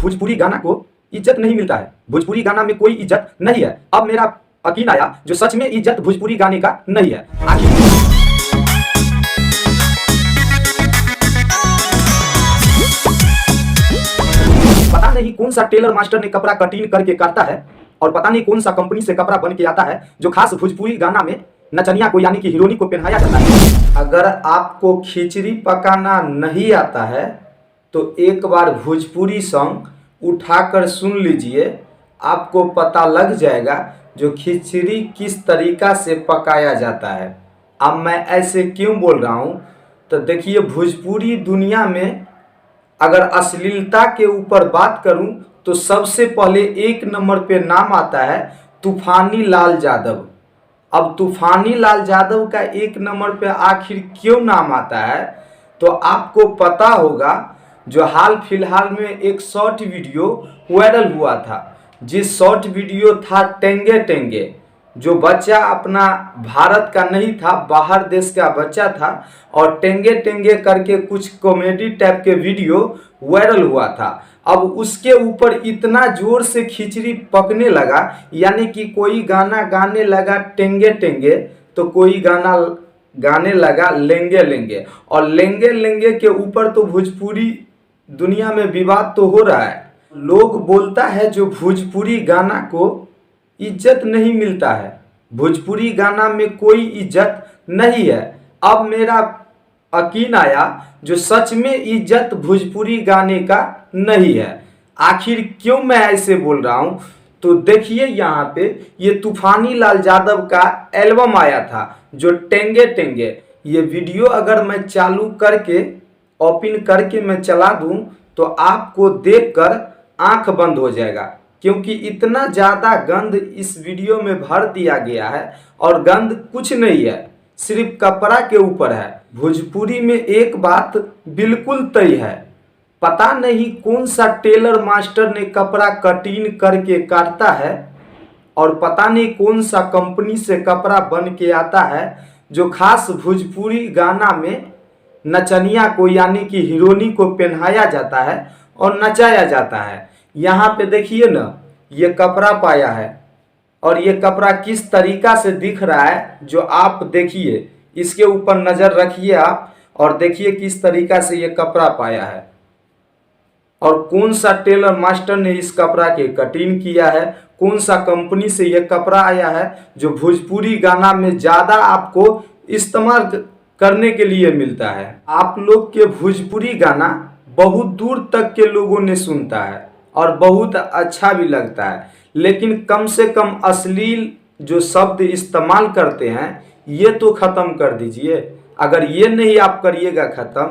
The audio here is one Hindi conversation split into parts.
भोजपुरी गाना को इज्जत नहीं मिलता है। भोजपुरी गाना में कोई इज्जत नहीं है। अब मेरा यकीन आया जो सच में इज्जत भोजपुरी गाने का नहीं है। पता नहीं कौन सा टेलर मास्टर ने कपड़ा कटिंग करके करता है और पता नहीं कौन सा कंपनी से कपड़ा बन के आता है जो खास भोजपुरी गाना में नचनिया को यानी कि हीरोइनी को पहनाया जाता है। अगर आपको खिचड़ी पकाना नहीं आता है तो एक बार भोजपुरी सॉन्ग उठाकर सुन लीजिए, आपको पता लग जाएगा जो खिचड़ी किस तरीका से पकाया जाता है। अब मैं ऐसे क्यों बोल रहा हूँ तो देखिए, भोजपुरी दुनिया में अगर अश्लीलता के ऊपर बात करूं तो सबसे पहले एक नंबर पे नाम आता है तूफानी लाल यादव। अब तूफानी लाल यादव का एक नंबर पे आखिर क्यों नाम आता है तो आपको पता होगा, जो हाल फिलहाल में एक शॉर्ट वीडियो वायरल हुआ था, जिस शॉर्ट वीडियो था टेंगे टेंगे, जो बच्चा अपना भारत का नहीं था, बाहर देश का बच्चा था और टेंगे टेंगे करके कुछ कॉमेडी टाइप के वीडियो वायरल हुआ था। अब उसके ऊपर इतना जोर से खिचड़ी पकने लगा, यानी कि कोई गाना गाने लगा टेंगे टेंगे तो कोई गाना गाने लगा लेंगे लेंगे, और लेंगे लेंगे के ऊपर तो भोजपुरी दुनिया में विवाद तो हो रहा है। लोग बोलता है जो भोजपुरी गाना को इज्जत नहीं मिलता है, भोजपुरी गाना में कोई इज्जत नहीं है। अब मेरा यकीन आया जो सच में इज्जत भोजपुरी गाने का नहीं है। आखिर क्यों मैं ऐसे बोल रहा हूं तो देखिए, यहाँ पे ये तूफानी लाल यादव का एल्बम आया था जो टेंगे टेंगे। ये वीडियो अगर मैं चालू करके ओपन करके मैं चला दूं तो आपको देखकर आंख बंद हो जाएगा, क्योंकि इतना ज़्यादा गंद इस वीडियो में भर दिया गया है। और गंद कुछ नहीं है, सिर्फ कपड़ा के ऊपर है। भोजपुरी में एक बात बिल्कुल तय है, पता नहीं कौन सा टेलर मास्टर ने कपड़ा कटिंग करके काटता है और पता नहीं कौन सा कंपनी से कपड़ा बन के आता है जो खास भोजपुरी गाना में नचनिया को यानी कि हीरोइनी को पहनाया जाता है और नचाया जाता है। यहाँ पे देखिए ना, ये कपड़ा पाया है और ये कपड़ा किस तरीका से दिख रहा है जो आप देखिए, इसके ऊपर नज़र रखिए आप और देखिए किस तरीका से ये कपड़ा पाया है और कौन सा टेलर मास्टर ने इस कपड़ा के कटिंग किया है, कौन सा कंपनी से ये कपड़ा आया है जो भोजपुरी गाना में ज़्यादा आपको इस्तेमाल करने के लिए मिलता है। आप लोग के भोजपुरी गाना बहुत दूर तक के लोगों ने सुनता है और बहुत अच्छा भी लगता है, लेकिन कम से कम अश्लील जो शब्द इस्तेमाल करते हैं ये तो ख़त्म कर दीजिए। अगर ये नहीं आप करिएगा ख़त्म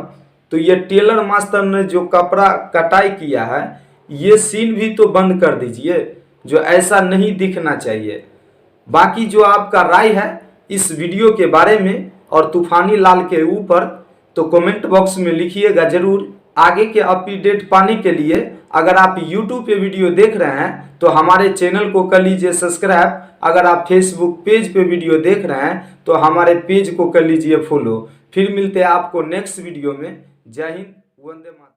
तो ये टेलर मास्टर ने जो कपड़ा कटाई किया है ये सीन भी तो बंद कर दीजिए, जो ऐसा नहीं दिखना चाहिए। बाकी जो आपका राय है इस वीडियो के बारे में और तूफानी लाल के ऊपर तो कमेंट बॉक्स में लिखिएगा ज़रूर। आगे के अपडेट पाने के लिए अगर आप YouTube पे वीडियो देख रहे हैं तो हमारे चैनल को कर लीजिए सब्सक्राइब। अगर आप Facebook पेज पे वीडियो देख रहे हैं तो हमारे पेज को कर लीजिए फॉलो। फिर मिलते हैं आपको नेक्स्ट वीडियो में। जय हिंद, वंदे मातरम।